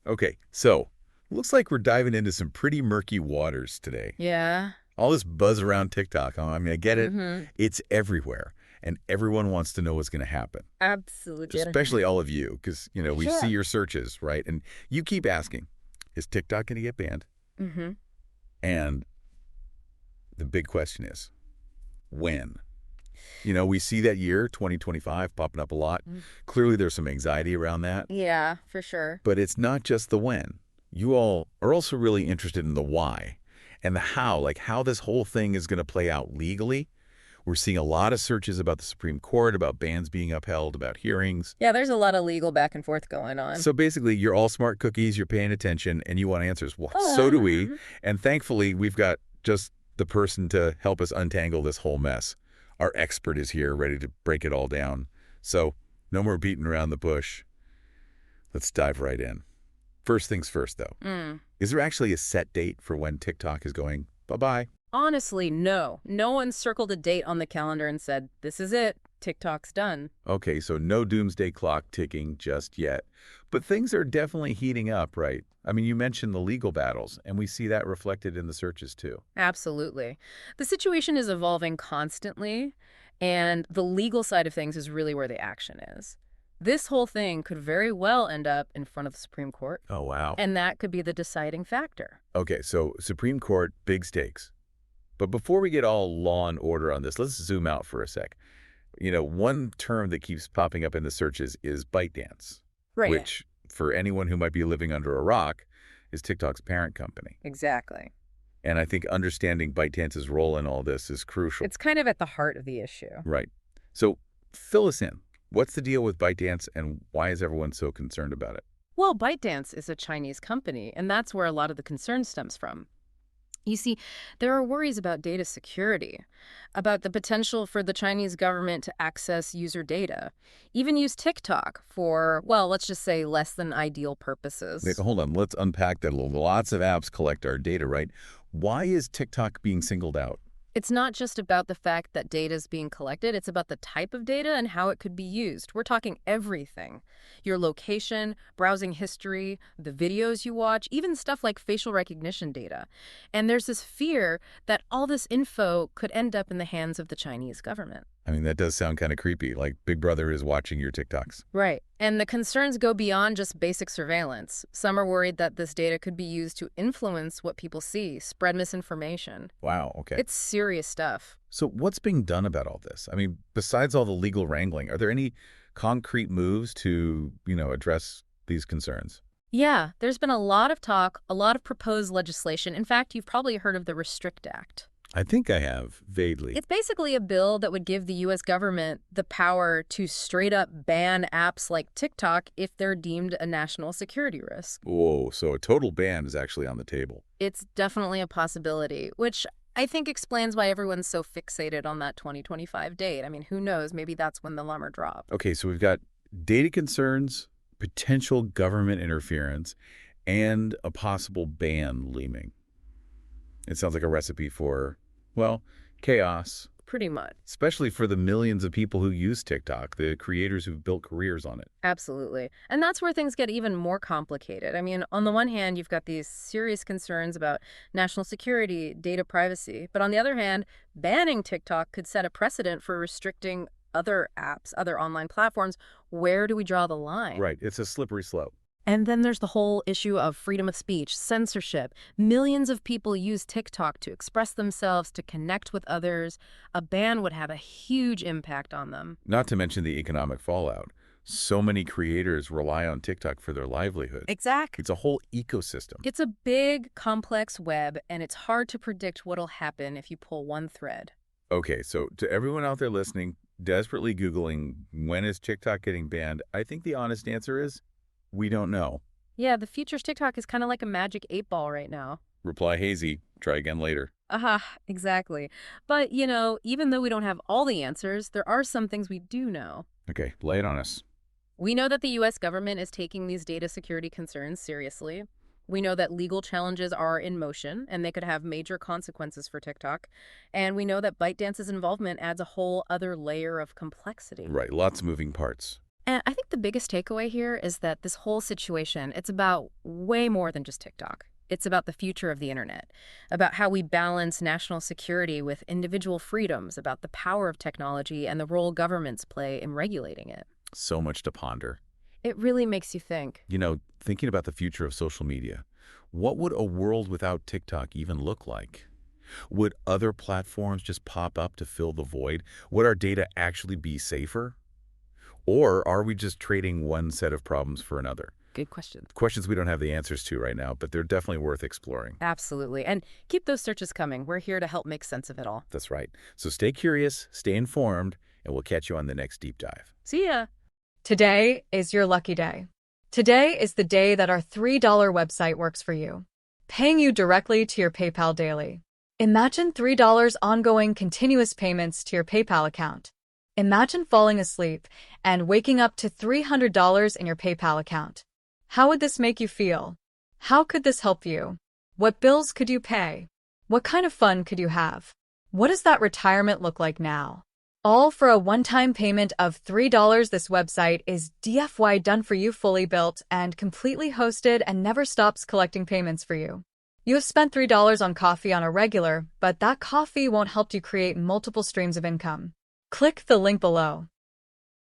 Okay, so looks like we're diving into some pretty murky waters today. Yeah. All this buzz around TikTok, I mean, I get it. Mm-hmm. It's everywhere, and everyone wants to know what's going to happen, Absolutely. especially all of you, because, we see Sure. your searches, right? And you keep asking, is TikTok going to get banned? Mm-hmm. And the big question is, when? We see that year, 2025, popping up a lot. Clearly, there's some anxiety around that. Yeah, for sure. But it's not just the when. You all are also really interested in the why and the how, like how this whole thing is going to play out legally. We're seeing a lot of searches about the Supreme Court, about bans being upheld, about hearings. Yeah, there's a lot of legal back and forth going on. So basically, you're all smart cookies, you're paying attention, and you want answers. Well, so do we. And thankfully, we've got just the person to help us untangle this whole mess. Our expert is here, ready to break it all down. So no more beating around the bush. Let's dive right in. First things first, though. Is there actually a set date for when TikTok is going bye-bye? Honestly, no. No one circled a date on the calendar and said, this is it. TikTok's done. Okay, so no doomsday clock ticking just yet. But things are definitely heating up, right? I mean, you mentioned the legal battles, and we see that reflected in the searches, too. Absolutely. The situation is evolving constantly, and the legal side of things is really where the action is. This whole thing could very well end up in front of the Supreme Court. Oh, wow. And that could be the deciding factor. Okay, so Supreme Court, big stakes. But before we get all law and order on this, let's zoom out for a sec. One term that keeps popping up in the searches is ByteDance, Right. which, for anyone who might be living under a rock, is TikTok's parent company. Exactly. And I think understanding ByteDance's role in all this is crucial. It's kind of at the heart of the issue. Right. So fill us in. What's the deal with ByteDance, and why is everyone so concerned about it? Well, ByteDance is a Chinese company, and that's where a lot of the concern stems from. You see, there are worries about data security, about the potential for the Chinese government to access user data, even use TikTok for, well, let's just say less than ideal purposes. Wait, hold on. Let's unpack that a little. Lots of apps collect our data, right? Why is TikTok being singled out? It's not just about the fact that data is being collected, it's about the type of data and how it could be used. We're talking everything. Your location, browsing history, the videos you watch, even stuff like facial recognition data. And there's this fear that all this info could end up in the hands of the Chinese government. I mean, that does sound kind of creepy, like Big Brother is watching your TikToks. Right. And the concerns go beyond just basic surveillance. Some are worried that this data could be used to influence what people see, spread misinformation. Wow, okay. It's serious stuff. So what's being done about all this? I mean, besides all the legal wrangling, are there any concrete moves to, address these concerns? Yeah, there's been a lot of talk, a lot of proposed legislation. In fact, you've probably heard of the Restrict Act. I think I have, vaguely. It's basically a bill that would give the U.S. government the power to straight up ban apps like TikTok if they're deemed a national security risk. Whoa, so a total ban is actually on the table. It's definitely a possibility, which I think explains why everyone's so fixated on that 2025 date. I mean, who knows? Maybe that's when the lumber dropped. Okay, so we've got data concerns, potential government interference, and a possible ban looming. It sounds like a recipe for, well, chaos. Pretty much. Especially for the millions of people who use TikTok, the creators who've built careers on it. Absolutely. And that's where things get even more complicated. I mean, on the one hand, you've got these serious concerns about national security, data privacy. But on the other hand, banning TikTok could set a precedent for restricting other apps, other online platforms. Where do we draw the line? Right. It's a slippery slope. And then there's the whole issue of freedom of speech, censorship. Millions of people use TikTok to express themselves, to connect with others. A ban would have a huge impact on them. Not to mention the economic fallout. So many creators rely on TikTok for their livelihood. Exactly. It's a whole ecosystem. It's a big, complex web, and it's hard to predict what'll happen if you pull one thread. Okay, so to everyone out there listening, desperately Googling, when is TikTok getting banned? I think the honest answer is, we don't know. Yeah, the future's TikTok is kind of like a magic 8-ball right now. Reply hazy. Try again later. Aha, exactly. But, even though we don't have all the answers, there are some things we do know. Okay, lay it on us. We know that the U.S. government is taking these data security concerns seriously. We know that legal challenges are in motion, and they could have major consequences for TikTok. And we know that ByteDance's involvement adds a whole other layer of complexity. Right, lots of moving parts. And I think the biggest takeaway here is that this whole situation, it's about way more than just TikTok. It's about the future of the internet, about how we balance national security with individual freedoms, about the power of technology and the role governments play in regulating it. So much to ponder. It really makes you think. Thinking about the future of social media, what would a world without TikTok even look like? Would other platforms just pop up to fill the void? Would our data actually be safer? Or are we just trading one set of problems for another? Good question. Questions we don't have the answers to right now, but they're definitely worth exploring. Absolutely. And keep those searches coming. We're here to help make sense of it all. That's right. So stay curious, stay informed, and we'll catch you on the next deep dive. See ya. Today is your lucky day. Today is the day that our $3 website works for you, paying you directly to your PayPal daily. Imagine $3 ongoing continuous payments to your PayPal account. Imagine falling asleep and waking up to $300 in your PayPal account. How would this make you feel? How could this help you? What bills could you pay? What kind of fun could you have? What does that retirement look like now? All for a one-time payment of $3. This website is DFY done for you, fully built and completely hosted, and never stops collecting payments for you. You have spent $3 on coffee on a regular, but that coffee won't help you create multiple streams of income. Click the link below.